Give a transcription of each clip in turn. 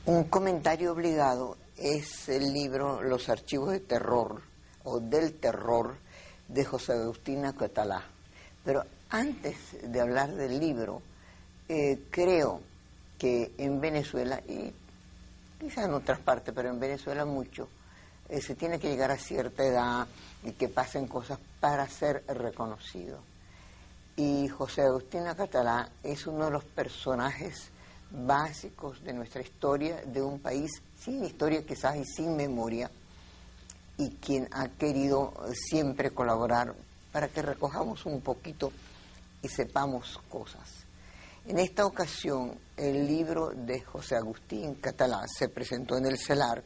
Un comentario obligado es el libro Los archivos de terror o del terror de José Agustín Catalá. Pero antes de hablar del libro, creo que en Venezuela, y quizás en otras partes, pero en Venezuela mucho, se tiene que llegar a cierta edad y que pasen cosas para ser reconocido. Y José Agustín Catalá es uno de los personajes básicos de nuestra historia, de un país sin historia quizás y sin memoria, y quien ha querido siempre colaborar para que recojamos un poquito y sepamos cosas. En esta ocasión, el libro de José Agustín Catalá se presentó en el CELAR,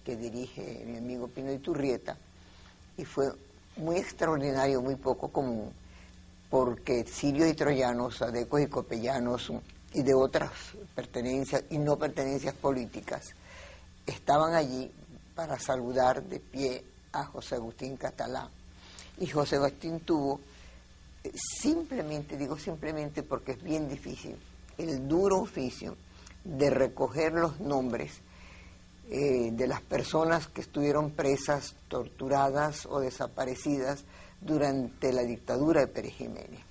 que dirige mi amigo Pino Iturrieta, y fue muy extraordinario, muy poco común, porque sirios y troyanos, adecos y copellanos y de otras pertenencias y no pertenencias políticas estaban allí para saludar de pie a José Agustín Catalá. Y José Agustín tuvo, simplemente, digo simplemente porque es bien difícil, el duro oficio de recoger los nombres de las personas que estuvieron presas, torturadas o desaparecidas durante la dictadura de Pérez Jiménez.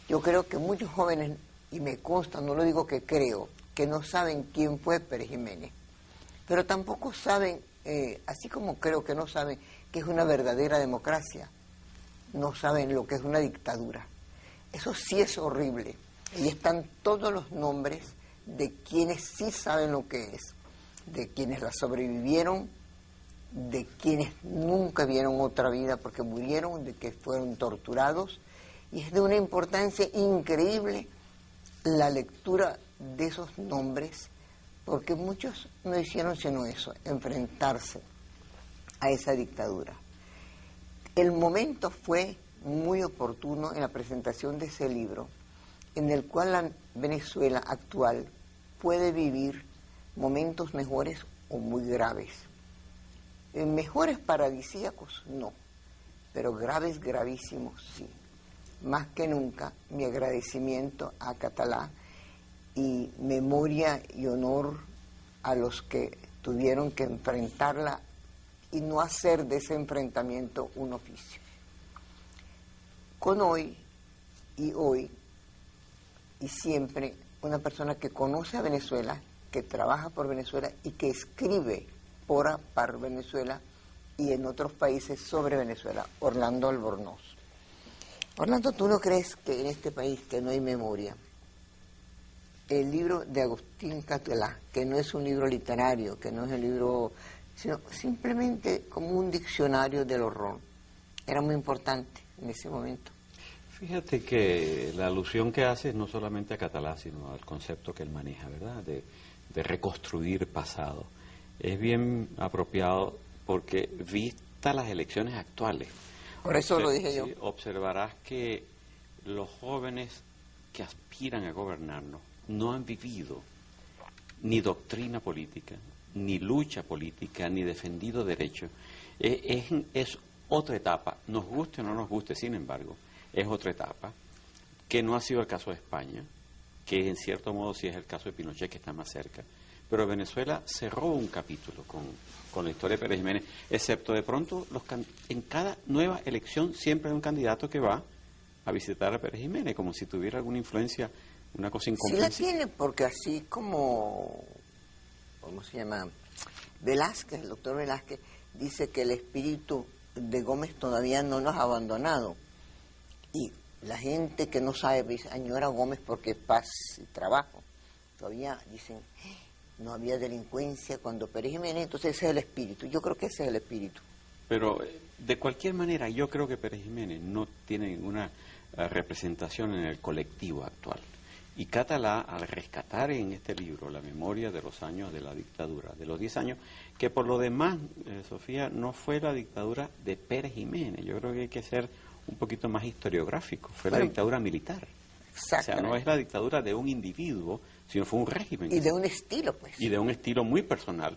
Yo creo que muchos jóvenes, y me consta, no lo digo que creo, que no saben quién fue Pérez Jiménez, pero tampoco saben, así como creo que no saben que es una verdadera democracia, no saben lo que es una dictadura. Eso sí es horrible. Y están todos los nombres de quienes sí saben lo que es, de quienes la sobrevivieron, de quienes nunca vieron otra vida porque murieron, de que fueron torturados, y es de una importancia increíble la lectura de esos nombres, porque muchos no hicieron sino eso, enfrentarse a esa dictadura. El momento fue muy oportuno en la presentación de ese libro, en el cual la Venezuela actual puede vivir momentos mejores o muy graves. Mejores paradisíacos, no, pero graves, gravísimos, sí. Más que nunca, mi agradecimiento a Catalá y memoria y honor a los que tuvieron que enfrentarla y no hacer de ese enfrentamiento un oficio. Con hoy y siempre, una persona que conoce a Venezuela, que trabaja por Venezuela y que escribe para Venezuela y en otros países sobre Venezuela, Orlando Albornoz. Orlando, ¿tú no crees que en este país que no hay memoria, el libro de Agustín Catalá, que no es un libro literario, que no es el libro, sino simplemente como un diccionario del horror, era muy importante en ese momento? Fíjate que la alusión que hace es no solamente a Catalá, sino al concepto que él maneja, ¿verdad?, de reconstruir pasado. Es bien apropiado porque, vista las elecciones actuales, por eso lo dije yo, observarás que los jóvenes que aspiran a gobernarnos no han vivido ni doctrina política, ni lucha política, ni defendido derechos. Es otra etapa, nos guste o no nos guste, sin embargo, es otra etapa, que no ha sido el caso de España, que en cierto modo sí es el caso de Pinochet, que está más cerca, pero Venezuela cerró un capítulo con la historia de Pérez Jiménez, excepto de pronto en cada nueva elección siempre hay un candidato que va a visitar a Pérez Jiménez, como si tuviera alguna influencia, una cosa incomprensible. Sí la tiene, porque así como, ¿cómo se llama? Velázquez, el doctor Velázquez, dice que el espíritu de Gómez todavía no nos ha abandonado. Y la gente que no sabe, dice, añora Gómez porque es paz y trabajo. Todavía dicen, no había delincuencia cuando Pérez Jiménez, entonces ese es el espíritu. Yo creo que ese es el espíritu. Pero de cualquier manera, yo creo que Pérez Jiménez no tiene ninguna representación en el colectivo actual. Y Catalá, al rescatar en este libro la memoria de los años de la dictadura, de los 10 años, que por lo demás, Sofía, no fue la dictadura de Pérez Jiménez. Yo creo que hay que ser un poquito más historiográfico. Fue la dictadura militar. O sea, no es la dictadura de un individuo, sino fue un régimen. Y de un estilo, pues. Y de un estilo muy personal.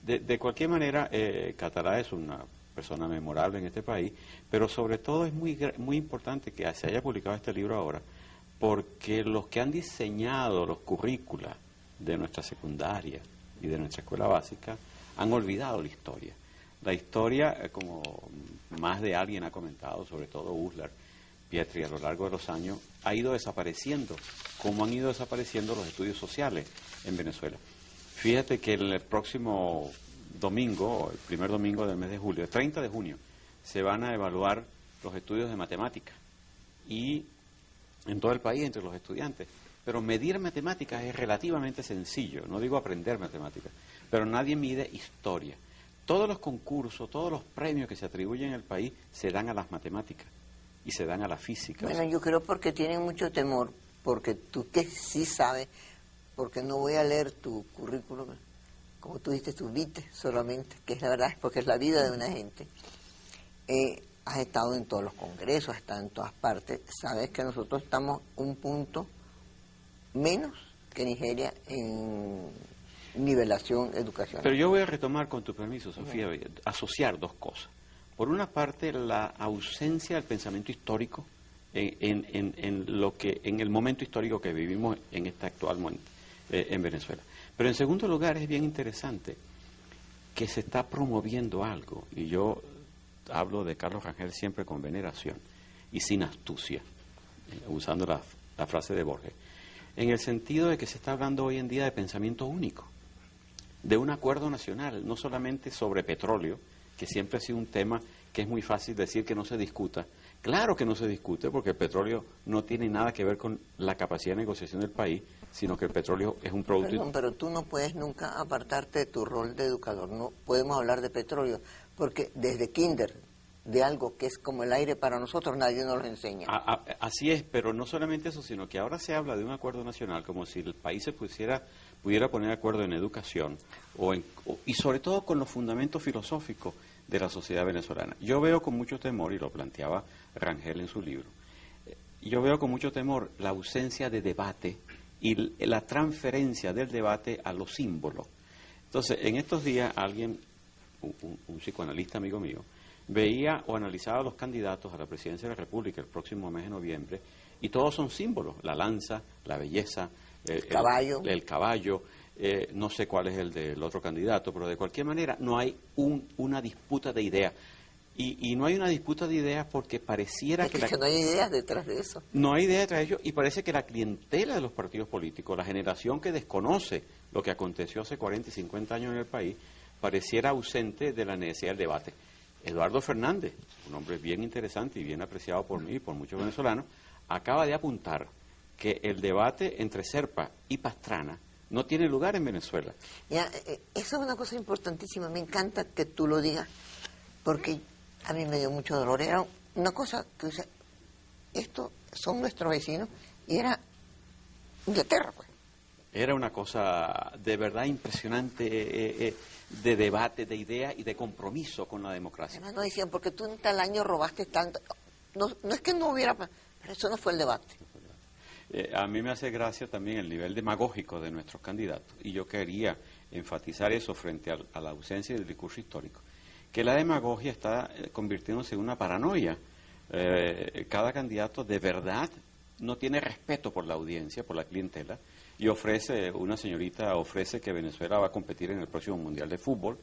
De cualquier manera, Catalá es una persona memorable en este país, pero sobre todo es muy importante que se haya publicado este libro ahora, porque los que han diseñado los currícula de nuestra secundaria, y de nuestra escuela básica han olvidado la historia. La historia, como más de alguien ha comentado, sobre todo Uslar, Pietri, a lo largo de los años, ha ido desapareciendo, como han ido desapareciendo los estudios sociales en Venezuela. Fíjate que el próximo domingo, el primer domingo del mes de julio, el 30 de junio, se van a evaluar los estudios de matemáticas y en todo el país entre los estudiantes. Pero medir matemáticas es relativamente sencillo, no digo aprender matemáticas, pero nadie mide historia. Todos los concursos, todos los premios que se atribuyen en el país se dan a las matemáticas y se dan a la física. Bueno, yo creo porque tienen mucho temor, porque tú que sí sabes, porque no voy a leer tu currículum, como tú dijiste, tú viste solamente, que es la verdad, porque es la vida de una gente. Has estado en todos los congresos, has estado en todas partes, sabes que nosotros estamos un punto menos que Nigeria en nivelación educacional. Pero yo voy a retomar, con tu permiso, Sofía, asociar dos cosas. Por una parte, la ausencia del pensamiento histórico en el momento histórico que vivimos en esta actual en Venezuela. Pero en segundo lugar, es bien interesante que se está promoviendo algo, y yo hablo de Carlos Rangel siempre con veneración y sin astucia, usando la frase de Borges, en el sentido de que se está hablando hoy en día de pensamiento único, de un acuerdo nacional, no solamente sobre petróleo, que siempre ha sido un tema que es muy fácil decir que no se discuta. Claro que no se discute, porque el petróleo no tiene nada que ver con la capacidad de negociación del país, sino que el petróleo es un producto... Perdón, pero tú no puedes nunca apartarte de tu rol de educador. No podemos hablar de petróleo, porque desde kinder, de algo que es como el aire para nosotros, nadie nos lo enseña. Así es, pero no solamente eso, sino que ahora se habla de un acuerdo nacional, como si el país se pudiera poner de acuerdo en educación, y sobre todo con los fundamentos filosóficos de la sociedad venezolana. Yo veo con mucho temor, y lo planteaba Rangel en su libro, yo veo con mucho temor la ausencia de debate y la transferencia del debate a los símbolos. Entonces, en estos días alguien, un psicoanalista amigo mío, veía o analizaba a los candidatos a la presidencia de la República el próximo mes de noviembre, y todos son símbolos: la lanza, la belleza, el caballo, no sé cuál es el del otro candidato, pero de cualquier manera no hay una disputa de ideas. Y no hay una disputa de ideas porque pareciera que no hay ideas detrás de eso. No hay ideas detrás de ello, y parece que la clientela de los partidos políticos, la generación que desconoce lo que aconteció hace 40 y 50 años en el país, pareciera ausente de la necesidad del debate. Eduardo Fernández, un hombre bien interesante y bien apreciado por mí y por muchos venezolanos, acaba de apuntar que el debate entre Serpa y Pastrana no tiene lugar en Venezuela. Ya, eso es una cosa importantísima, me encanta que tú lo digas, porque a mí me dio mucho dolor. Era una cosa que dice, estos son nuestros vecinos, y era Inglaterra, pues. Era una cosa de verdad impresionante, de debate, de ideas y de compromiso con la democracia. Además nos decían, porque tú en tal año robaste tanto. No es que no hubiera, pero eso no fue el debate. A mí me hace gracia también el nivel demagógico de nuestros candidatos, y yo quería enfatizar eso frente a la ausencia del discurso histórico, que la demagogia está convirtiéndose en una paranoia. Cada candidato de verdad no tiene respeto por la audiencia, por la clientela, y una señorita ofrece que Venezuela va a competir en el próximo Mundial de Fútbol,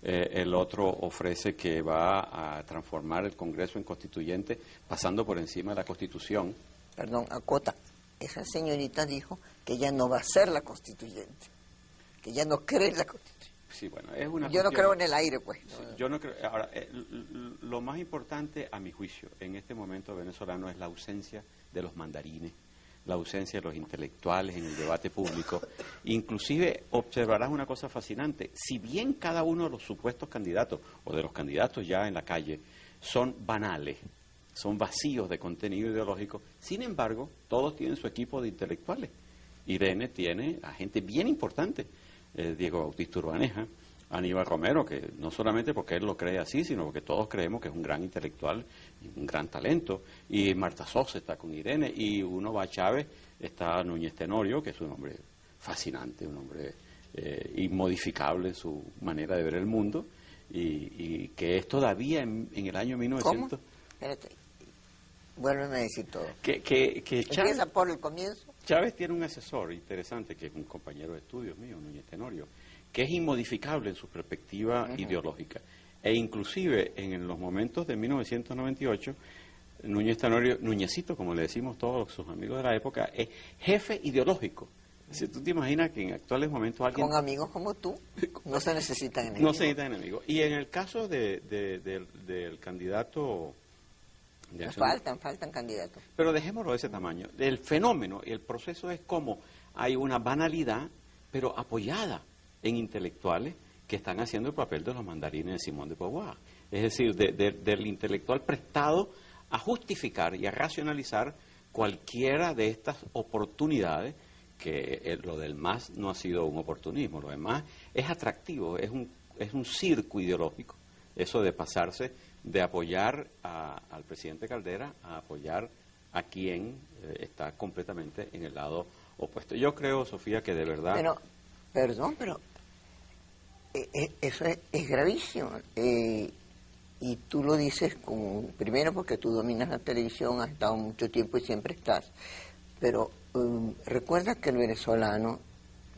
el otro ofrece que va a transformar el Congreso en constituyente pasando por encima de la Constitución. Perdón, acota, esa señorita dijo que ella no va a ser la constituyente, que ella no cree en la constitución. Sí, bueno, es una Yo no creo en el aire, pues. Sí, yo no creo. Ahora, lo más importante, a mi juicio, en este momento venezolano es la ausencia de los mandarines, la ausencia de los intelectuales en el debate público. Inclusive observarás una cosa fascinante: si bien cada uno de los supuestos candidatos o de los candidatos ya en la calle son banales, son vacíos de contenido ideológico, sin embargo todos tienen su equipo de intelectuales. Irene tiene a gente bien importante, Diego Bautista Urbaneja, Aníbal Romero, que no solamente porque él lo cree así, sino porque todos creemos que es un gran intelectual y un gran talento, y Marta Sosa está con Irene, y uno va a Chávez, está Núñez Tenorio, que es un hombre fascinante, un hombre inmodificable en su manera de ver el mundo, y que es todavía en el año 1900... ¿Cómo? Espérate, vuélveme a decir todo. Que Chávez, empieza por el comienzo. Chávez tiene un asesor interesante, que es un compañero de estudios mío, Núñez Tenorio, que es inmodificable en su perspectiva ideológica. E inclusive en los momentos de 1998, Núñez Tenorio, Núñezito, como le decimos todos sus amigos de la época, es jefe ideológico. Si tú te imaginas que en actuales momentos alguien... Con amigos como tú no se necesitan enemigos. No se necesitan enemigos. Y en el caso del candidato... Faltan candidatos. Pero dejémoslo de ese tamaño. El fenómeno y el proceso es como hay una banalidad, pero apoyada en intelectuales que están haciendo el papel de los mandarines de Simón de Beauvoir. Es decir, del intelectual prestado a justificar y a racionalizar cualquiera de estas oportunidades, que lo del MAS no ha sido un oportunismo, lo demás es atractivo, es un circo ideológico, eso de pasarse de apoyar al presidente Caldera a apoyar a quien está completamente en el lado opuesto. Yo creo, Sofía, que de verdad... Pero, perdón, pero eso es gravísimo. Y tú lo dices primero porque tú dominas la televisión, has estado mucho tiempo y siempre estás. Pero recuerda que el venezolano,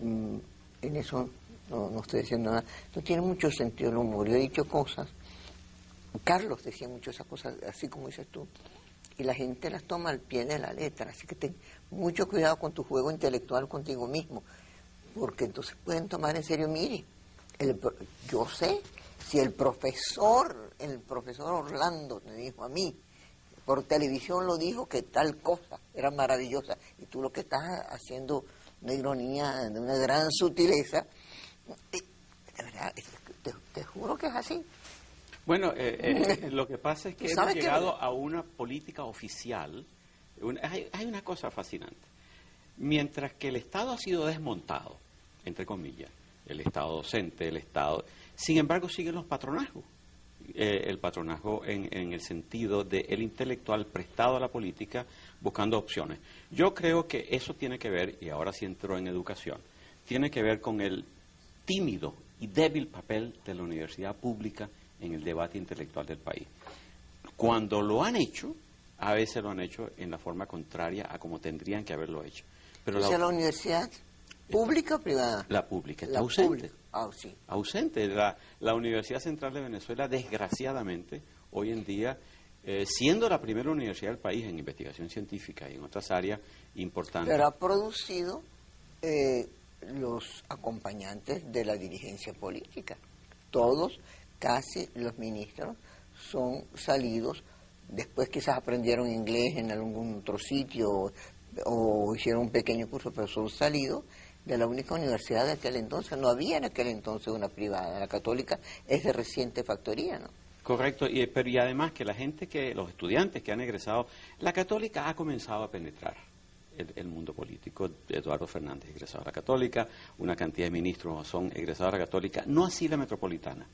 en eso no estoy diciendo nada, no tiene mucho sentido del humor. Yo he dicho cosas, Carlos decía mucho esas cosas, así como dices tú, y la gente las toma al pie de la letra. Así que ten mucho cuidado con tu juego intelectual contigo mismo, porque entonces pueden tomar en serio, mire, yo sé, si el profesor Orlando me dijo a mí, por televisión lo dijo, que tal cosa era maravillosa, y tú lo que estás haciendo una ironía de una gran sutileza, de verdad, te juro que es así. Bueno, lo que pasa es que hemos llegado a una política oficial. Hay una cosa fascinante. Mientras que el Estado ha sido desmontado, entre comillas, el Estado docente, el Estado... Sin embargo, siguen los patronazgos. El patronazgo en el sentido del intelectual prestado a la política buscando opciones. Yo creo que eso tiene que ver, y ahora sí entro en educación, tiene que ver con el tímido y débil papel de la universidad pública en el debate intelectual del país. Cuando lo han hecho, a veces lo han hecho en la forma contraria a como tendrían que haberlo hecho. Pero ¿la universidad pública o privada? La pública está ausente. Pública. Sí. Ausente. La Universidad Central de Venezuela, desgraciadamente, hoy en día, siendo la primera universidad del país en investigación científica y en otras áreas importantes. Pero ha producido los acompañantes de la dirigencia política. Todos, casi los ministros, son salidos, después quizás aprendieron inglés en algún otro sitio o hicieron un pequeño curso, pero son salidos de la única universidad de aquel entonces. No había en aquel entonces una privada. La católica es de reciente factoría, ¿no? Correcto, y además que los estudiantes que han egresado, la católica ha comenzado a penetrar el mundo político. Eduardo Fernández egresado a la católica, una cantidad de ministros son egresados a la católica, no así la metropolitana,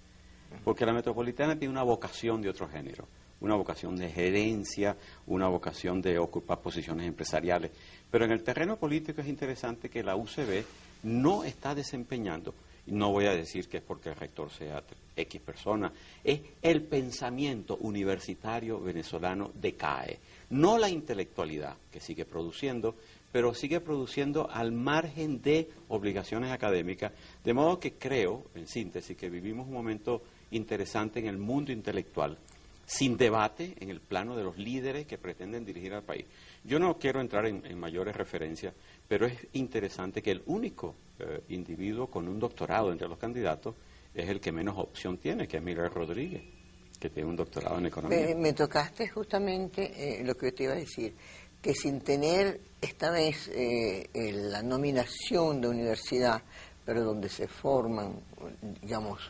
porque la metropolitana tiene una vocación de otro género, una vocación de gerencia, una vocación de ocupar posiciones empresariales. Pero en el terreno político es interesante que la UCB no está desempeñando, no voy a decir que es porque el rector sea X persona, es el pensamiento universitario venezolano decae, no la intelectualidad que sigue produciendo, pero sigue produciendo al margen de obligaciones académicas, de modo que creo, en síntesis, que vivimos un momento interesante en el mundo intelectual, sin debate en el plano de los líderes que pretenden dirigir al país. Yo no quiero entrar en mayores referencias, pero es interesante que el único individuo con un doctorado entre los candidatos es el que menos opción tiene, que es Miguel Rodríguez, que tiene un doctorado en economía. Me tocaste justamente lo que yo te iba a decir, que sin tener esta vez la nominación de universidad, pero donde se forman, digamos,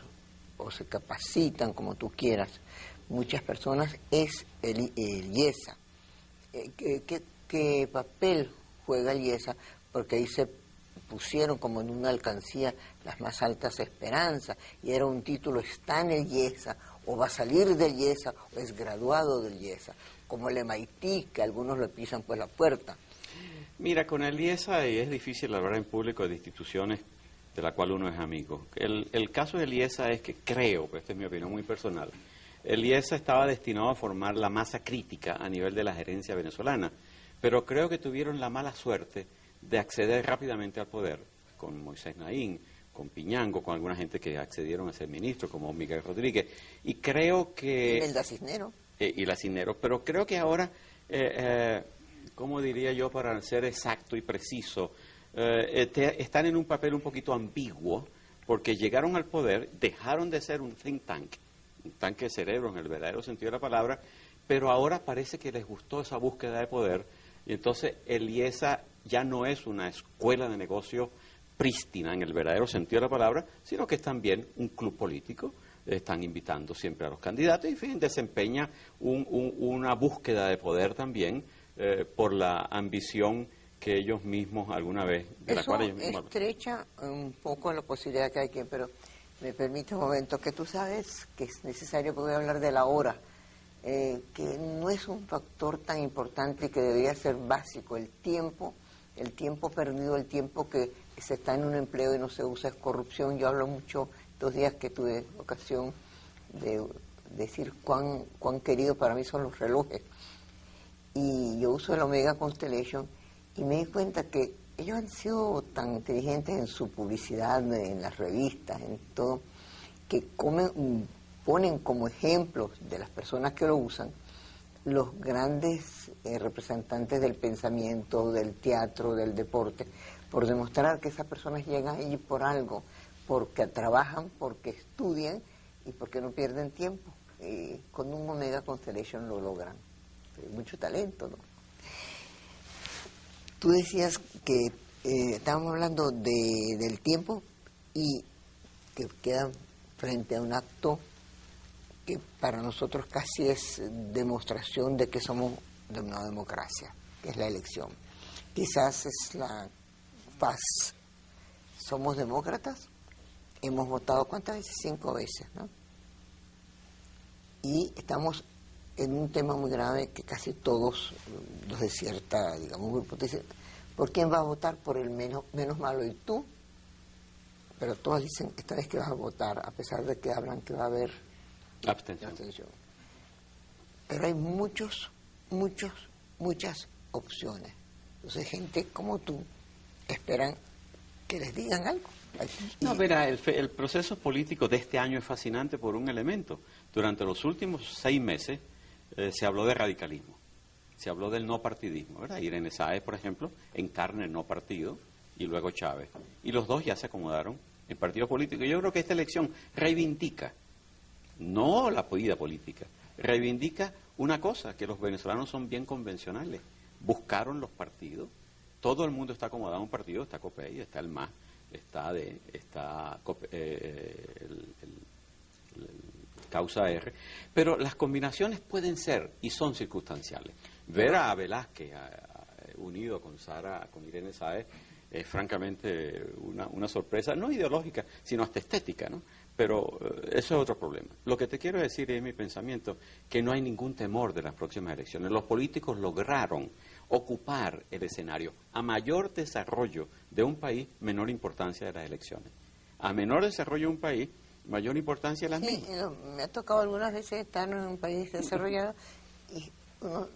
o se capacitan, como tú quieras, muchas personas, es el IESA. ¿Qué papel juega el IESA? Porque ahí se pusieron como en una alcancía las más altas esperanzas, y era un título, está en el IESA, o va a salir del IESA, o es graduado del IESA, como el MIT, que algunos le pisan pues la puerta. Mira, con el IESA es difícil hablar en público de instituciones de la cual uno es amigo. El caso del IESA es que creo, pues esta es mi opinión muy personal, el IESA estaba destinado a formar la masa crítica a nivel de la gerencia venezolana, pero creo que tuvieron la mala suerte de acceder rápidamente al poder, con Moisés Naín, con Piñango, con alguna gente que accedieron a ser ministro, como Miguel Rodríguez, y creo que... Imelda Cisneros. Y la Cisneros, pero creo que ahora, ¿cómo diría yo para ser exacto y preciso? Están en un papel un poquito ambiguo, porque llegaron al poder, dejaron de ser un think tank, un tanque de cerebro en el verdadero sentido de la palabra, pero ahora parece que les gustó esa búsqueda de poder, y entonces el IESA ya no es una escuela de negocio prístina en el verdadero sentido de la palabra, sino que es también un club político. Están invitando siempre a los candidatos y, en fin, desempeña una búsqueda de poder también por la ambición que ellos mismos alguna vez... de la cual ellos mismos estrecha un poco la posibilidad que hay que... Pero me permite un momento, que tú sabes que es necesario poder hablar de la hora, que no es un factor tan importante y que debería ser básico. El tiempo perdido, el tiempo que se está en un empleo y no se usa es corrupción. Yo hablo mucho estos días que tuve ocasión de decir cuán querido para mí son los relojes. Y yo uso el Omega Constellation y me di cuenta que ellos han sido tan inteligentes en su publicidad, en las revistas, en todo, que ponen como ejemplos de las personas que lo usan los grandes representantes del pensamiento, del teatro, del deporte, por demostrar que esas personas llegan allí por algo, porque trabajan, porque estudian y porque no pierden tiempo. Y con un Omega Constellation lo logran. Mucho talento, ¿no? Tú decías que estábamos hablando del tiempo y que queda frente a un acto que para nosotros casi es demostración de que somos de una democracia, que es la elección. Quizás es la paz. Somos demócratas, hemos votado ¿cuántas veces? 5 veces, ¿no? Y estamos en un tema muy grave que casi todos los de cierta, digamos, grupo dicen, ¿por quién vas a votar? Por el menos malo. Y tú, pero todos dicen esta vez que vas a votar, a pesar de que hablan que va a haber abstención. Pero hay muchas opciones. Entonces gente como tú esperan que les digan algo. No, mira, el proceso político de este año es fascinante por un elemento. Durante los últimos 6 meses se habló de radicalismo, se habló del no partidismo, ¿verdad? Irene Sáez, por ejemplo, encarna el no partido, y luego Chávez. Y los dos ya se acomodaron en partidos políticos. Yo creo que esta elección reivindica, no la vida política, reivindica una cosa, que los venezolanos son bien convencionales. Buscaron los partidos, todo el mundo está acomodado en un partido, está COPEI, está el MAS, está Causa R, pero las combinaciones pueden ser y son circunstanciales. Ver a Velázquez unido con Irene Sáez es francamente una sorpresa, no ideológica, sino hasta estética, ¿no? Pero eso es otro problema. Lo que te quiero decir es mi pensamiento, que no hay ningún temor de las próximas elecciones. Los políticos lograron ocupar el escenario. A mayor desarrollo de un país, menor importancia de las elecciones. A menor desarrollo de un país, mayor importancia de las mismas. Me ha tocado algunas veces estar en un país desarrollado y uno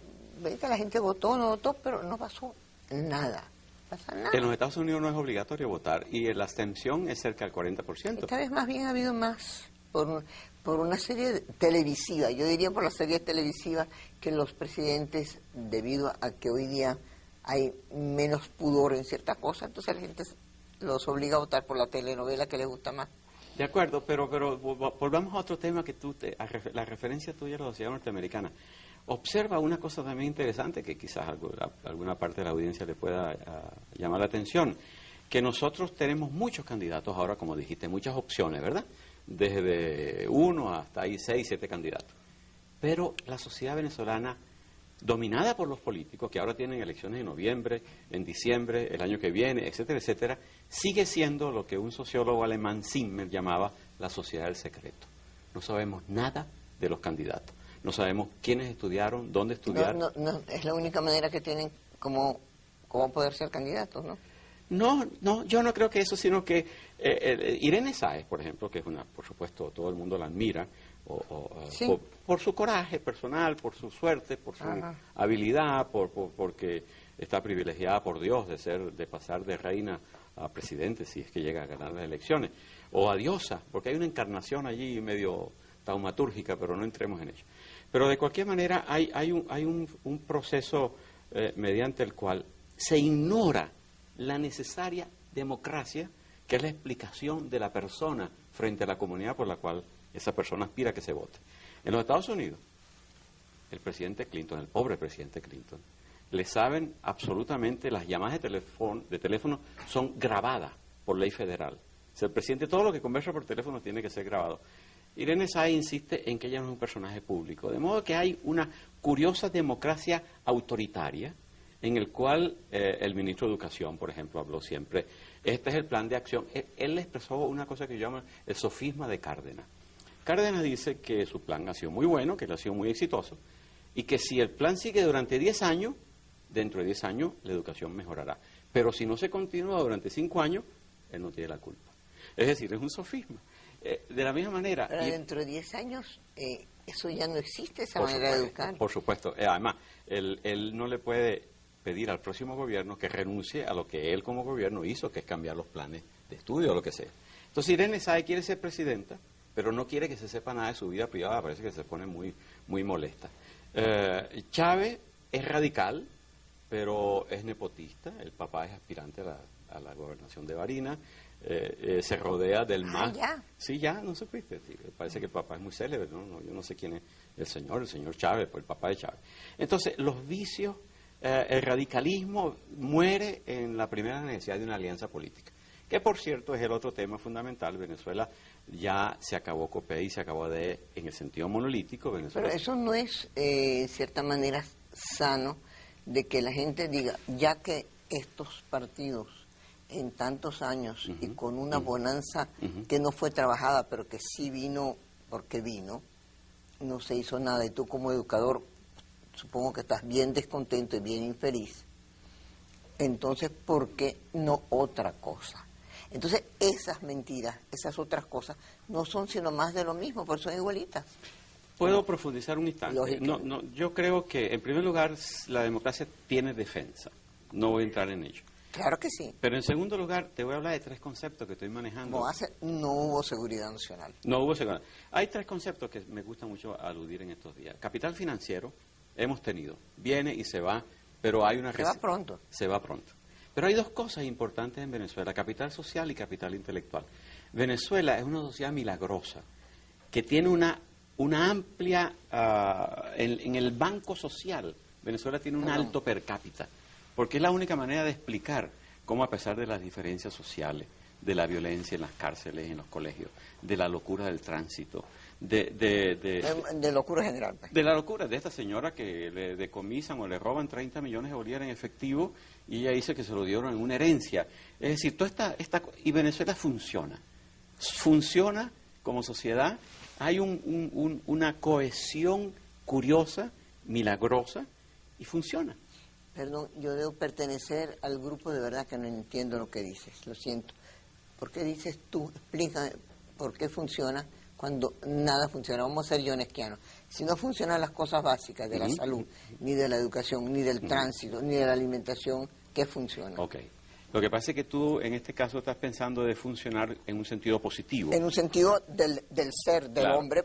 ve que la gente votó, no votó, pero no pasó nada. Pasa nada. En los Estados Unidos no es obligatorio votar y la abstención es cerca del 40%. Esta vez más bien ha habido más por una serie televisiva, yo diría por las series televisivas, que los presidentes, debido a que hoy día hay menos pudor en ciertas cosas, entonces la gente los obliga a votar por la telenovela que les gusta más. De acuerdo, pero volvamos a otro tema que la referencia tuya a la sociedad norteamericana. Observa una cosa también interesante que quizás alguna parte de la audiencia le pueda llamar la atención, que nosotros tenemos muchos candidatos ahora, como dijiste, muchas opciones, ¿verdad? Desde 1 hasta ahí 6, 7 candidatos. Pero la sociedad venezolana, dominada por los políticos, que ahora tienen elecciones en noviembre, en diciembre, el año que viene, etcétera, etcétera, sigue siendo lo que un sociólogo alemán, Zimmer, llamaba la sociedad del secreto. No sabemos nada de los candidatos. No sabemos quiénes estudiaron, dónde estudiaron. No, es la única manera que tienen como poder ser candidatos, ¿no? No, yo no creo que eso, sino que Irene Sáez, por ejemplo, que es por supuesto, todo el mundo la admira, sí, por su coraje personal, por su suerte, por su habilidad, porque está privilegiada por Dios de pasar de reina a presidente, si es que llega a ganar las elecciones, o a diosa, porque hay una encarnación allí medio taumatúrgica, pero no entremos en ello. Pero de cualquier manera hay un proceso mediante el cual se ignora la necesaria democracia, que es la explicación de la persona frente a la comunidad por la cual esa persona aspira a que se vote. En los Estados Unidos, el presidente Clinton, el pobre presidente Clinton, le saben absolutamente, las llamadas de teléfono son grabadas por ley federal. O sea, el presidente, todo lo que conversa por teléfono tiene que ser grabado. Irene Sáez insiste en que ella no es un personaje público, de modo que hay una curiosa democracia autoritaria en el cual el ministro de Educación, por ejemplo, habló siempre, este es el plan de acción. Él le expresó una cosa que yo llamo el sofisma de Cárdenas. Cárdenas dice que su plan ha sido muy bueno, que le ha sido muy exitoso, y que si el plan sigue durante 10 años, dentro de 10 años la educación mejorará. Pero si no se continúa durante 5 años, él no tiene la culpa. Es decir, es un sofisma. De la misma manera... Pero dentro de 10 años, eso ya no existe, esa manera de educar. Por supuesto. Además, él no le puede pedir al próximo gobierno que renuncie a lo que él como gobierno hizo, que es cambiar los planes de estudio o lo que sea. Entonces Irene Sáez quiere ser presidenta, pero no quiere que se sepa nada de su vida privada, parece que se pone muy molesta. Chávez es radical, pero es nepotista, el papá es aspirante a la gobernación de Barinas, se rodea del más... ¿Ya? Sí, ya, no supiste, sí, parece que el papá es muy célebre, ¿no? Yo no sé quién es el señor Chávez, pues el papá de Chávez. Entonces, los vicios, el radicalismo muere en la primera necesidad de una alianza política, que por cierto es el otro tema fundamental. Venezuela ya se acabó COPEI y se acabó ADE en el sentido monolítico. Venezuela... Pero eso no es, en cierta manera, sano, de que la gente diga, ya que estos partidos en tantos años y con una bonanza que no fue trabajada, pero que sí vino porque vino, no se hizo nada, y tú como educador supongo que estás bien descontento y bien infeliz, entonces ¿por qué no otra cosa? Entonces esas mentiras, esas otras cosas no son sino más de lo mismo, porque son igualitas. ¿Puedo profundizar un instante? No, yo creo que, en primer lugar, la democracia tiene defensa. No voy a entrar en ello. Claro que sí. Pero en segundo lugar, te voy a hablar de 3 conceptos que estoy manejando. No hubo seguridad nacional. No hubo seguridad. Hay 3 conceptos que me gusta mucho aludir en estos días. Capital financiero, hemos tenido. Viene y se va, pero hay una... Se va pronto. Se va pronto. Pero hay 2 cosas importantes en Venezuela, capital social y capital intelectual. Venezuela es una sociedad milagrosa, que tiene una amplia... en el banco social, Venezuela tiene un alto per cápita, porque es la única manera de explicar cómo, a pesar de las diferencias sociales, de la violencia en las cárceles, en los colegios, de la locura del tránsito, de locura general. Pues. De la locura de esta señora que le decomisan o le roban 30 millones de bolívares en efectivo y ella dice que se lo dieron en una herencia. Es decir, y Venezuela funciona como sociedad, hay una cohesión curiosa, milagrosa, y funciona. Perdón, yo debo pertenecer al grupo de verdad que no entiendo lo que dices, lo siento. ¿Por qué dices tú? Explícame por qué funciona cuando nada funciona. Vamos a ser ionesquianos. Si no funcionan las cosas básicas de la salud, ni de la educación, ni del tránsito, ni de la alimentación, ¿qué funciona? Ok. Lo que pasa es que tú en este caso estás pensando de funcionar en un sentido positivo. En un sentido del ser, del hombre,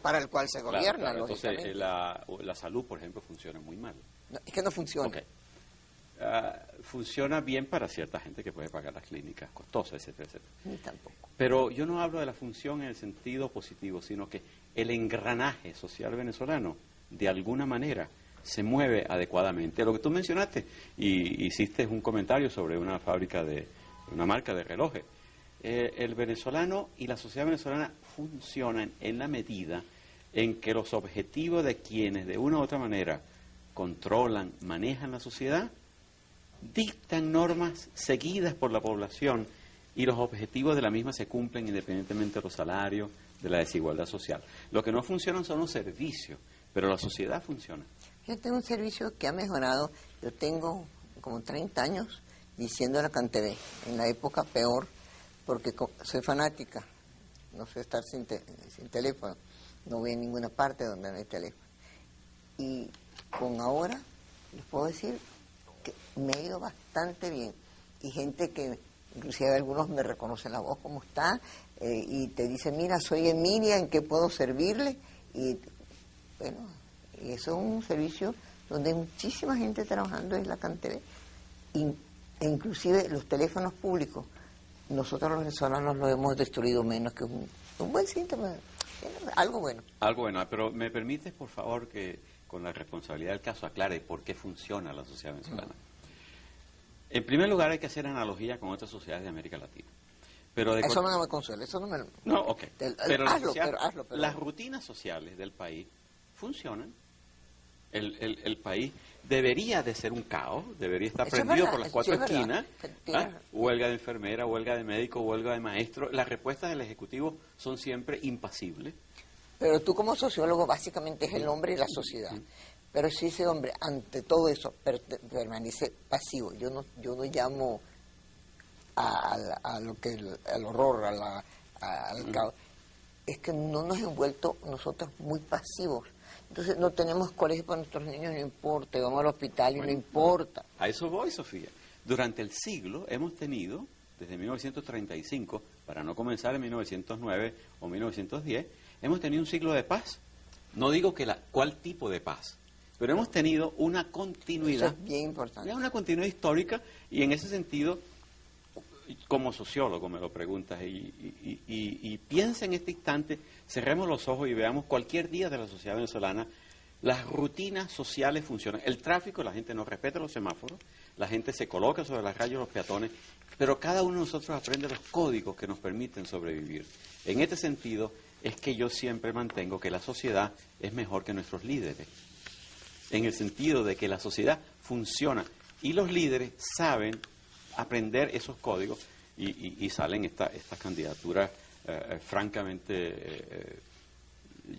para el cual se gobierna, claro. lógicamente. Entonces la salud, por ejemplo, funciona muy mal. No, es que no funciona. Okay. Funciona bien para cierta gente que puede pagar las clínicas costosas, etcétera, etcétera. Ni tampoco. Pero yo no hablo de la función en el sentido positivo, sino que el engranaje social venezolano, de alguna manera, se mueve adecuadamente. Lo que tú mencionaste, y hiciste un comentario sobre una fábrica una marca de relojes. El venezolano y la sociedad venezolana funcionan en la medida en que los objetivos de quienes de una u otra manera controlan, manejan la sociedad, dictan normas seguidas por la población y los objetivos de la misma se cumplen independientemente de los salarios, de la desigualdad social. Lo que no funcionan son los servicios, pero la sociedad funciona. Yo tengo un servicio que ha mejorado. Yo tengo como 30 años diciendo la CanTV, en la época peor, porque soy fanática, no sé estar sin teléfono, no voy a ninguna parte donde no hay teléfono. Y con ahora les puedo decir que me ha ido bastante bien. Y gente que, inclusive algunos me reconocen la voz como está, y te dicen, mira, soy Emilia, ¿en qué puedo servirle? Y bueno, y eso es un servicio donde hay muchísima gente trabajando en la cantera, e inclusive los teléfonos públicos, nosotros los venezolanos los hemos destruido menos, que un buen síntoma, algo bueno. Algo bueno, pero me permites, por favor, que con la responsabilidad del caso aclare por qué funciona la sociedad venezolana. En primer lugar, hay que hacer analogía con otras sociedades de América Latina. Pero Eso no me consuela, eso no me... No, ok. Pero, hazlo, pero las rutinas sociales del país funcionan. El país debería de ser un caos, debería estar prendido por las cuatro esquinas. Huelga de enfermera, huelga de médico, huelga de maestro. Las respuestas del Ejecutivo son siempre impasibles. Pero tú como sociólogo básicamente es el hombre y la sociedad. Pero si ese hombre ante todo eso permanece pasivo, yo no llamo a lo que al horror, al caos, es que no nos hemos vuelto nosotros muy pasivos. Entonces no tenemos colegio para nuestros niños, no importa, vamos al hospital y no importa. A eso voy, Sofía. Durante el siglo hemos tenido, desde 1935, para no comenzar en 1909 o 1910, hemos tenido un siglo de paz. No digo cuál tipo de paz, pero hemos tenido una continuidad. Eso es bien importante. Una continuidad histórica, y en ese sentido, como sociólogo me lo preguntas, y piensa en este instante, cerremos los ojos y veamos cualquier día de la sociedad venezolana. Las rutinas sociales funcionan. El tráfico, la gente no respeta los semáforos, la gente se coloca sobre las rayas de los peatones, pero cada uno de nosotros aprende los códigos que nos permiten sobrevivir. En este sentido es que yo siempre mantengo que la sociedad es mejor que nuestros líderes, en el sentido de que la sociedad funciona y los líderes saben aprender esos códigos, y salen estas candidaturas francamente,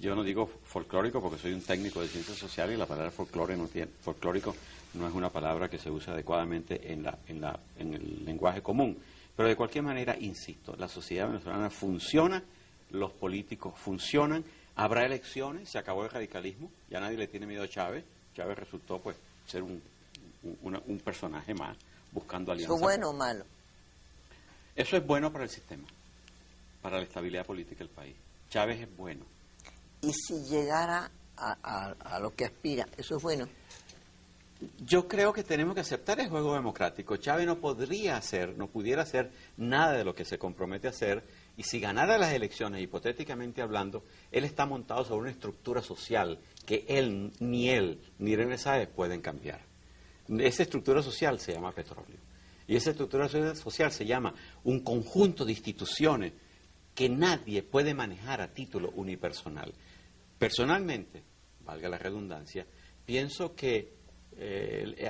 yo no digo folclórico porque soy un técnico de ciencias sociales y la palabra folclórico no es una palabra que se usa adecuadamente en el lenguaje común, pero de cualquier manera, insisto, la sociedad venezolana funciona, los políticos funcionan, habrá elecciones, se acabó el radicalismo, ya nadie le tiene miedo a Chávez. Chávez resultó pues ser un personaje más, buscando alianzas. ¿Eso es bueno o malo? Eso es bueno para el sistema, para la estabilidad política del país. Chávez es bueno. Y si llegara a lo que aspira, ¿eso es bueno? Yo creo que tenemos que aceptar el juego democrático. Chávez no pudiera hacer nada de lo que se compromete a hacer, y si ganara las elecciones, hipotéticamente hablando, él está montado sobre una estructura social que él, ni Irene Sáez pueden cambiar. Esa estructura social se llama petróleo. Y esa estructura social se llama un conjunto de instituciones que nadie puede manejar a título unipersonal. Personalmente, valga la redundancia, pienso que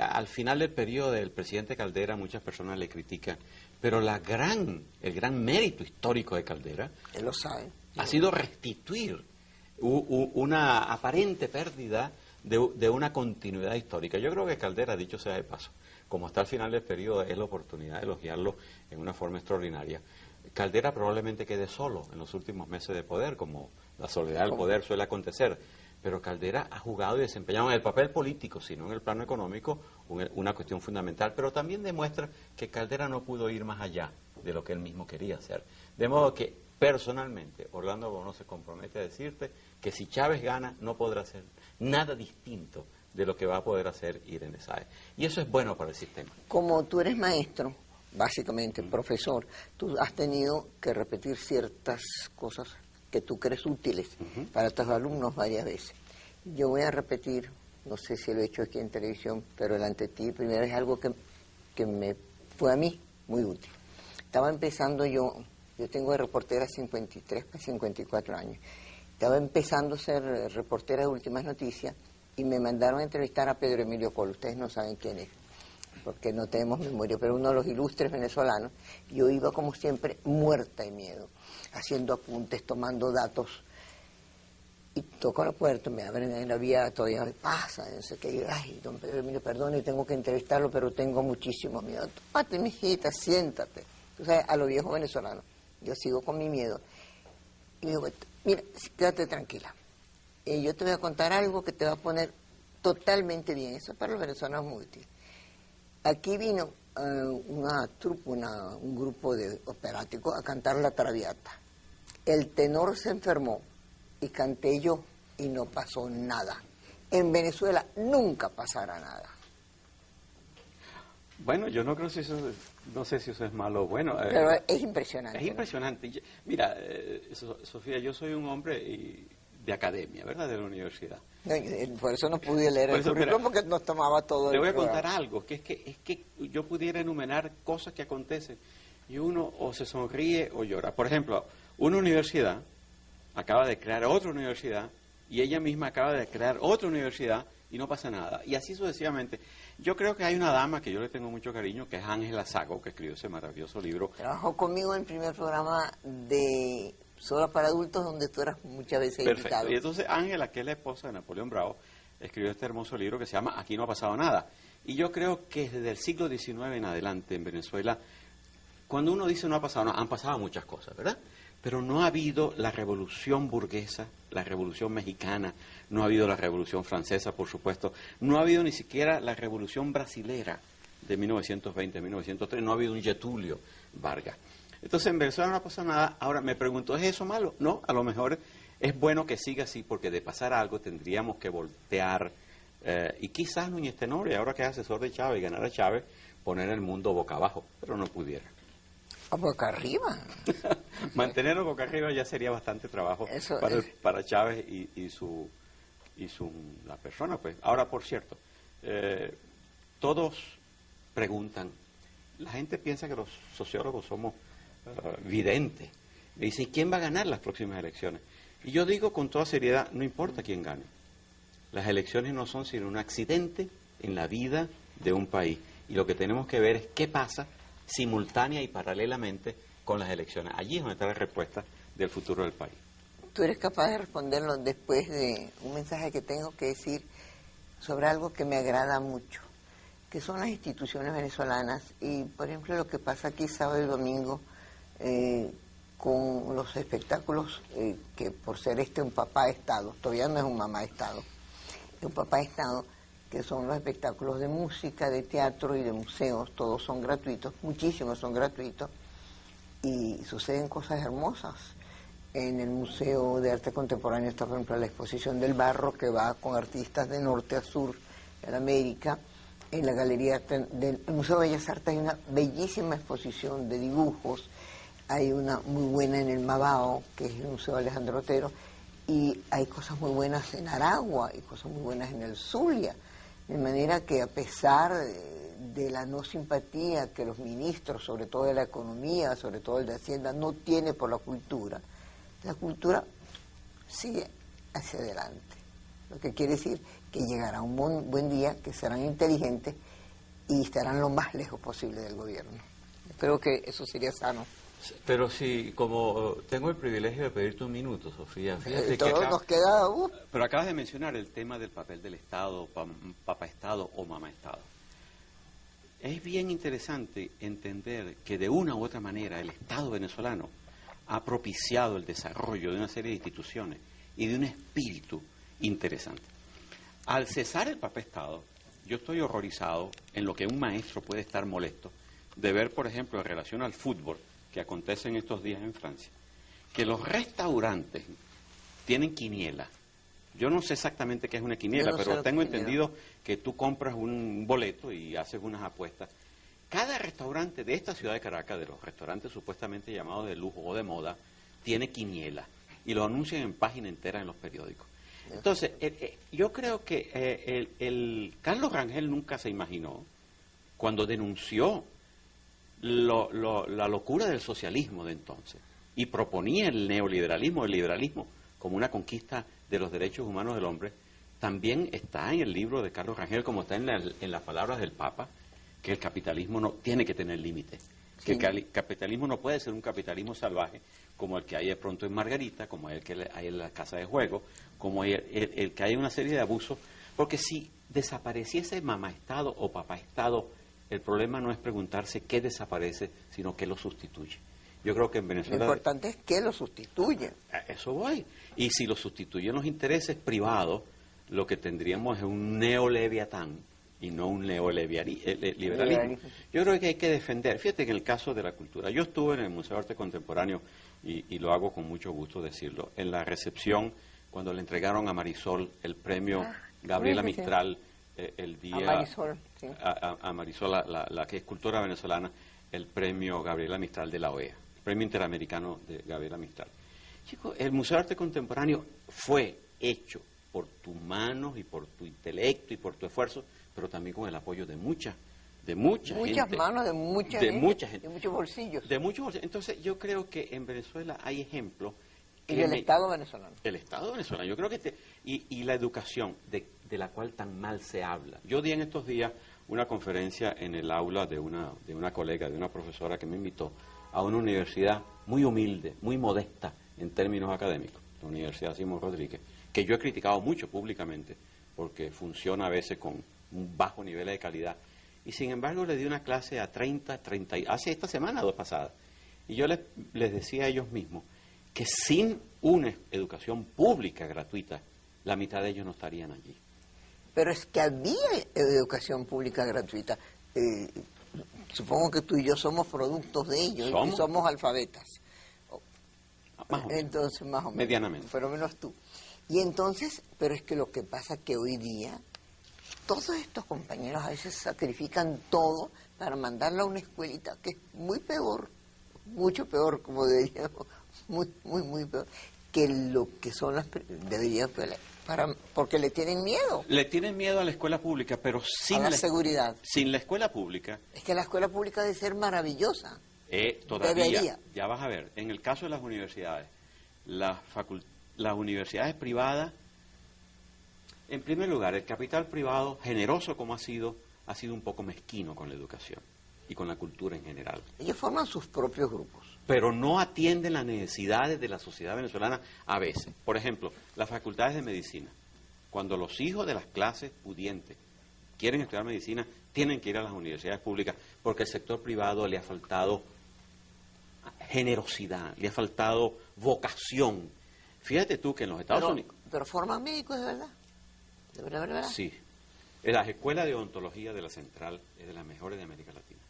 al final del periodo del presidente Caldera muchas personas le critican, pero el gran mérito histórico de Caldera, él lo sabe, ha sido restituir una aparente pérdida de una continuidad histórica. Yo creo que Caldera, dicho sea de paso, como hasta el final del periodo es la oportunidad de elogiarlo en una forma extraordinaria, Caldera probablemente quede solo en los últimos meses de poder, como la soledad del poder suele acontecer, pero Caldera ha jugado y desempeñado en el papel político, sino en el plano económico, una cuestión fundamental, pero también demuestra que Caldera no pudo ir más allá de lo que él mismo quería hacer. De modo que, personalmente, Orlando Bono se compromete a decirte que si Chávez gana, no podrá hacer nada distinto de lo que va a poder hacer Irene Sáez. Y eso es bueno para el sistema. Como tú eres maestro, básicamente profesor, tú has tenido que repetir ciertas cosas que tú crees útiles para tus alumnos varias veces. Yo voy a repetir, no sé si lo he hecho aquí en televisión, pero delante de ti primero es algo que me fue a mí muy útil. Estaba empezando yo tengo de reportera 53 para 54 años. Estaba empezando a ser reportera de Últimas Noticias y me mandaron a entrevistar a Pedro Emilio Colo. Ustedes no saben quién es, porque no tenemos memoria, pero uno de los ilustres venezolanos. Yo iba como siempre muerta de miedo, haciendo apuntes, tomando datos, y toco la puerta, me abren en la vía, todavía me pasa, no sé qué, ay, don Pedro Emilio, perdone, tengo que entrevistarlo, pero tengo muchísimo miedo. Tómate, mijita, siéntate. Tú sabes, a los viejos venezolanos, yo sigo con mi miedo. Y le digo, mira, quédate tranquila, yo te voy a contar algo que te va a poner totalmente bien, eso para los venezolanos es muy útil. Aquí vino una trupe, un grupo de operáticos a cantar la Traviata. El tenor se enfermó y canté yo y no pasó nada. En Venezuela nunca pasará nada. Bueno, yo no creo si eso, no sé si eso es malo o bueno. Pero es impresionante. Es impresionante. Mira, Sofía, yo soy un hombre de academia, ¿verdad? De la universidad. No, por eso no pude leer el currículum, porque nos tomaba todo el programa. Te voy a contar algo, que es que yo pudiera enumerar cosas que acontecen y uno o se sonríe o llora. Por ejemplo, una universidad acaba de crear otra universidad y ella misma acaba de crear otra universidad y no pasa nada. Y así sucesivamente. Yo creo que hay una dama que yo le tengo mucho cariño, que es Ángela Sago, que escribió ese maravilloso libro. Trabajó conmigo en el primer programa de Solo para Adultos, donde tú eras muchas veces invitado. Perfecto. Y entonces Ángela, que es la esposa de Napoleón Bravo, escribió este hermoso libro que se llama Aquí no ha pasado nada. Y yo creo que desde el siglo XIX en adelante en Venezuela, cuando uno dice no ha pasado nada, han pasado muchas cosas, ¿verdad? Pero no ha habido la revolución burguesa, la revolución mexicana, no ha habido la revolución francesa, por supuesto, no ha habido ni siquiera la revolución brasilera de 1920, 1903, no ha habido un Getúlio Vargas. Entonces en Venezuela no ha pasado nada. Ahora me pregunto, ¿es eso malo? No, a lo mejor es bueno que siga así, porque de pasar algo tendríamos que voltear, y quizás Núñez Tenorio, ahora que es asesor de Chávez y ganar a Chávez, poner el mundo boca abajo, pero no pudiera. ¿A boca arriba? Mantenerlo boca arriba ya sería bastante trabajo para Chávez y la persona, pues. Ahora, por cierto, todos preguntan, la gente piensa que los sociólogos somos videntes. Me dicen, ¿quién va a ganar las próximas elecciones? Y yo digo con toda seriedad, no importa quién gane. Las elecciones no son sino un accidente en la vida de un país. Y lo que tenemos que ver es qué pasa simultánea y paralelamente con las elecciones. Allí es donde está la respuesta del futuro del país. Tú eres capaz de responderlo después de un mensaje que tengo que decir sobre algo que me agrada mucho, que son las instituciones venezolanas y, por ejemplo, lo que pasa aquí sábado y domingo con los espectáculos que por ser un papá Estado, todavía no es un mamá Estado, es un papá Estado, que son los espectáculos de música, de teatro y de museos, todos son gratuitos, muchísimos son gratuitos, y suceden cosas hermosas. En el Museo de Arte Contemporáneo está, por ejemplo, la exposición del barro, que va con artistas de norte a sur en América. En la Galería del Museo de Bellas Artes hay una bellísima exposición de dibujos, hay una muy buena en el Mabao, que es el Museo Alejandro Otero, y hay cosas muy buenas en Aragua y cosas muy buenas en el Zulia. De manera que a pesar de la no simpatía que los ministros, sobre todo de la economía, sobre todo el de Hacienda, no tiene por la cultura sigue hacia adelante. Lo que quiere decir que llegará un buen día, que serán inteligentes y estarán lo más lejos posible del gobierno. Creo que eso sería sano. Pero sí, como tengo el privilegio de pedirte un minuto, Sofía, fíjate que nos queda... Pero acabas de mencionar el tema del papel del Estado, papá Estado o mamá Estado. Es bien interesante entender que de una u otra manera el Estado venezolano ha propiciado el desarrollo de una serie de instituciones y de un espíritu interesante. Al cesar el papá Estado, yo estoy horrorizado en lo que un maestro puede estar molesto de ver, por ejemplo, en relación al fútbol, que acontece en estos días en Francia, que los restaurantes tienen quiniela. Yo no sé exactamente qué es una quiniela, pero tengo entendido que tú compras un boleto y haces unas apuestas. Cada restaurante de esta ciudad de Caracas, de los restaurantes supuestamente llamados de lujo o de moda, tiene quiniela y lo anuncian en página entera en los periódicos. Entonces, yo creo que el Carlos Rangel nunca se imaginó, cuando denunció la locura del socialismo de entonces y proponía el neoliberalismo, el liberalismo como una conquista de los derechos humanos del hombre, también está en el libro de Carlos Rangel, como está en las palabras del Papa, que el capitalismo no tiene que tener límites, que el capitalismo no puede ser un capitalismo salvaje como el que hay de pronto en Margarita, como el que hay en la casa de juego, como el que hay una serie de abusos, porque si desapareciese mamá Estado o papá Estado, el problema no es preguntarse qué desaparece, sino qué lo sustituye. Yo creo que en Venezuela... Lo importante es que lo sustituyen. A eso voy. Y si lo sustituyen los intereses privados, lo que tendríamos es un neoleviatán y no un neoliberalismo. Yo creo que hay que defender, fíjate que en el caso de la cultura, yo estuve en el Museo de Arte Contemporáneo y lo hago con mucho gusto decirlo, en la recepción cuando le entregaron a Marisol el premio Gabriela Mistral, el día... A Marisol, sí. A Marisol, la que es escultora venezolana, el premio Gabriela Mistral de la OEA, el premio interamericano de Gabriela Mistral. Chicos, el Museo de Arte Contemporáneo fue hecho por tus manos y por tu intelecto y por tu esfuerzo, pero también con el apoyo de mucha gente. Muchas manos, de mucha gente, de muchos bolsillos. De muchos bolsillos. Entonces, yo creo que en Venezuela hay ejemplos. Y del Estado venezolano. El Estado venezolano. Yo creo que y la educación, de la cual tan mal se habla. Yo di en estos días una conferencia en el aula de una colega, de una profesora que me invitó a una universidad muy humilde, muy modesta en términos académicos, la Universidad Simón Rodríguez, que yo he criticado mucho públicamente porque funciona a veces con un bajo nivel de calidad. Y sin embargo le di una clase a 30, hace esta semana, 2 pasadas. Y yo les decía a ellos mismos que sin una educación pública gratuita, la mitad de ellos no estarían allí. Pero es que había educación pública gratuita. Supongo que tú y yo somos productos de ellos y somos alfabetas. Más o menos. Entonces, más o menos. Medianamente. Pero menos tú. Y entonces, pero es que lo que pasa es que hoy día todos estos compañeros a veces sacrifican todo para mandarla a una escuelita que es muy peor, mucho peor, como diríamos, muy peor, que lo que son deberían porque le tienen miedo. Le tienen miedo a la escuela pública, pero sin a la seguridad. Sin la escuela pública. Es que la escuela pública debe ser maravillosa. Todavía, debería. Ya vas a ver, en el caso de las universidades, las universidades privadas, en primer lugar, el capital privado, generoso como ha sido un poco mezquino con la educación y con la cultura en general. Ellos forman sus propios grupos. Pero no atienden las necesidades de la sociedad venezolana a veces. Por ejemplo, las facultades de medicina. Cuando los hijos de las clases pudientes quieren estudiar medicina, tienen que ir a las universidades públicas porque el sector privado le ha faltado generosidad, le ha faltado vocación. Fíjate tú que en los Estados Unidos... Pero forman médicos, ¿de verdad? ¿De verdad? Sí. La escuela de odontología de la Central es de las mejores de América Latina.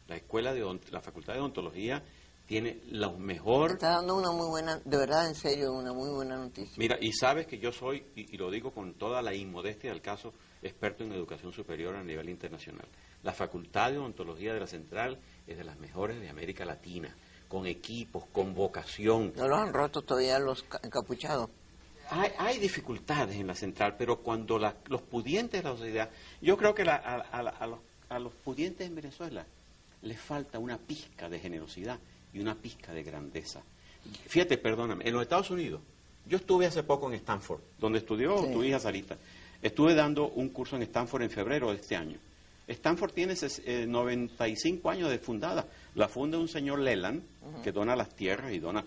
La facultad de odontología tiene los mejores... Está dando una muy buena, de verdad, en serio, una muy buena noticia. Mira, y sabes que yo soy, y lo digo con toda la inmodestia del caso, experto en educación superior a nivel internacional. La facultad de odontología de la Central es de las mejores de América Latina, con equipos, con vocación. ¿No los han roto todavía los encapuchados? Hay dificultades en la Central, pero cuando los pudientes de la sociedad... Yo creo que a los pudientes en Venezuela les falta una pizca de generosidad y una pizca de grandeza. Fíjate, perdóname, en los Estados Unidos, yo estuve hace poco en Stanford, donde estudió tu hija Sarita. Estuve dando un curso en Stanford en febrero de este año. Stanford tiene 95 años de fundada. La funda un señor Leland, que dona las tierras y dona...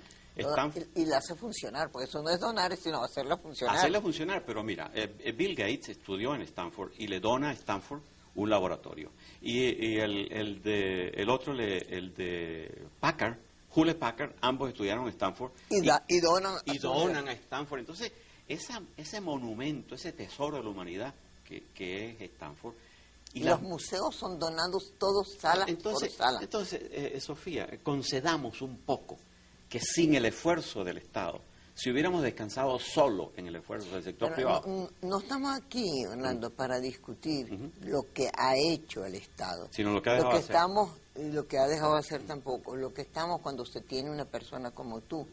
Y la hace funcionar, porque eso no es donar, sino hacerla funcionar. Hacerla funcionar, pero mira, Bill Gates estudió en Stanford y le dona a Stanford un laboratorio. Y el de Packard, Hewlett Packard, ambos estudiaron en Stanford. Y donan a Stanford. Entonces, ese monumento, ese tesoro de la humanidad que es Stanford. Y los museos son donados todos sala por sala. Entonces, Sofía, concedamos un poco que sin el esfuerzo del Estado, si hubiéramos descansado solo en el esfuerzo del sector privado... No estamos aquí, Orlando, para discutir lo que ha hecho el Estado. Sino lo que ha dejado de hacer. Lo que ha dejado de hacer tampoco. Lo que estamos cuando se tiene una persona como tú,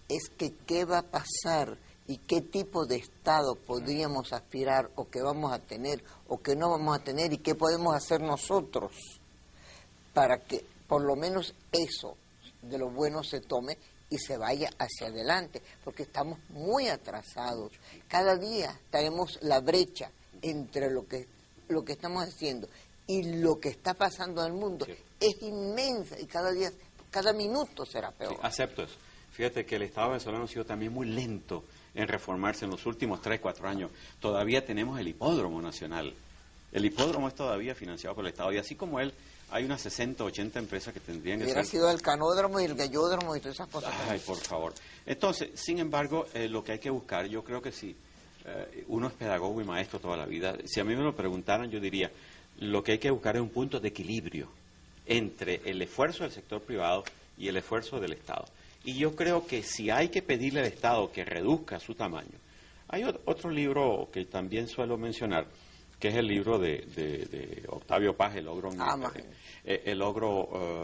es que qué va a pasar y qué tipo de Estado podríamos aspirar o que vamos a tener o que no vamos a tener y qué podemos hacer nosotros para que por lo menos eso de lo bueno se tome y se vaya hacia adelante, porque estamos muy atrasados. Cada día tenemos la brecha entre lo que estamos haciendo y lo que está pasando en el mundo. Sí. Es inmensa y cada minuto será peor. Sí, acepto eso. Fíjate que el Estado venezolano ha sido también muy lento en reformarse en los últimos 3, 4 años. Todavía tenemos el hipódromo nacional. El hipódromo es todavía financiado por el Estado y así como él, hay unas 60, 80 empresas que tendrían que ser... Hubiera sido el canódromo y el gallódromo y todas esas cosas. Ay, por favor. Entonces, sin embargo, lo que hay que buscar, yo creo que sí, uno es pedagogo y maestro toda la vida. Si a mí me lo preguntaran, yo diría, lo que hay que buscar es un punto de equilibrio entre el esfuerzo del sector privado y el esfuerzo del Estado. Y yo creo que si hay que pedirle al Estado que reduzca su tamaño, hay otro libro que también suelo mencionar, que es el libro de Octavio Paz, el logro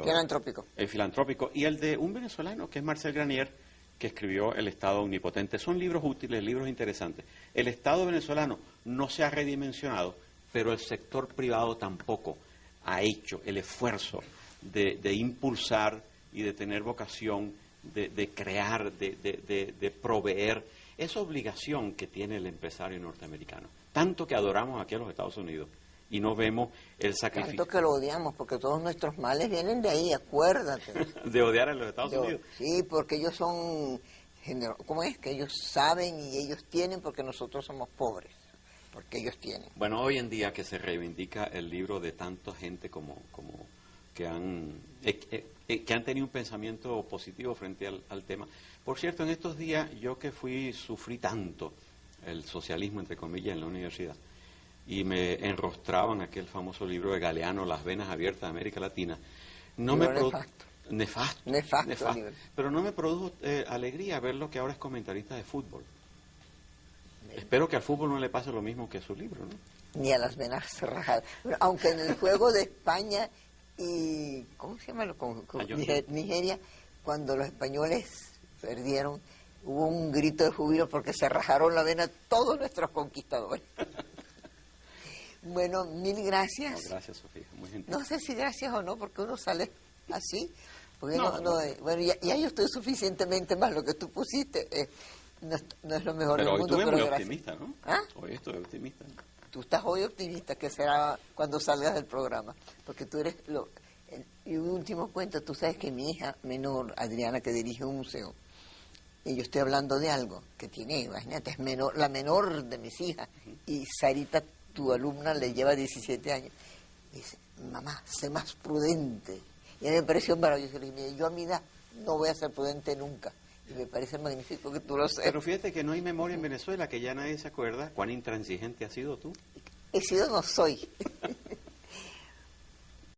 filantrópico. El filantrópico, y el de un venezolano que es Marcel Granier, que escribió El Estado Omnipotente. Son libros útiles, libros interesantes. El Estado venezolano no se ha redimensionado, pero el sector privado tampoco ha hecho el esfuerzo de impulsar y de tener vocación, de crear, de proveer esa obligación que tiene el empresario norteamericano. Tanto que adoramos aquí a los Estados Unidos y no vemos el sacrificio. Tanto que lo odiamos, porque todos nuestros males vienen de ahí, acuérdate. De odiar a los Estados Unidos. Sí, porque ellos son, ¿cómo es? Que ellos saben y ellos tienen porque nosotros somos pobres, porque ellos tienen. Bueno, hoy en día que se reivindica el libro de tanta gente como que han tenido un pensamiento positivo frente al tema. Por cierto, en estos días, yo que sufrí tanto el socialismo, entre comillas, en la universidad, y me enrostraban aquel famoso libro de Galeano, Las venas abiertas de América Latina, nefasto, pero no me produjo alegría verlo que ahora es comentarista de fútbol. Espero que al fútbol no le pase lo mismo que a su libro, ¿no? Ni a las venas rajadas. Bueno, aunque en el juego de España y, ¿cómo se llama? Con Nigeria, cuando los españoles perdieron, hubo un grito de júbilo porque se rajaron la vena todos nuestros conquistadores. Bueno, mil gracias. No, gracias, Sofía, muy gentil. No sé si gracias o no, porque uno sale así. Porque No. bueno, ya yo estoy suficientemente más, lo que tú pusiste no es lo mejor Pero del hoy mundo. tú ves muy gracias. optimista, ¿no? ¿Ah? Hoy estoy optimista. Tú estás hoy optimista, que será cuando salgas del programa, porque tú eres y un último cuento, tú sabes que mi hija menor, Adriana, que dirige un museo, y yo estoy hablando de algo que tiene, imagínate, es la menor de mis hijas, y Sarita, tu alumna, le lleva 17 años, y dice, mamá, sé más prudente. Y a mí me pareció maravilloso, le dije, yo a mi edad no voy a ser prudente nunca, y me parece magnífico que tú lo sepas. Pero fíjate que no hay memoria en Venezuela, que ya nadie se acuerda cuán intransigente has sido tú. He sido, no soy.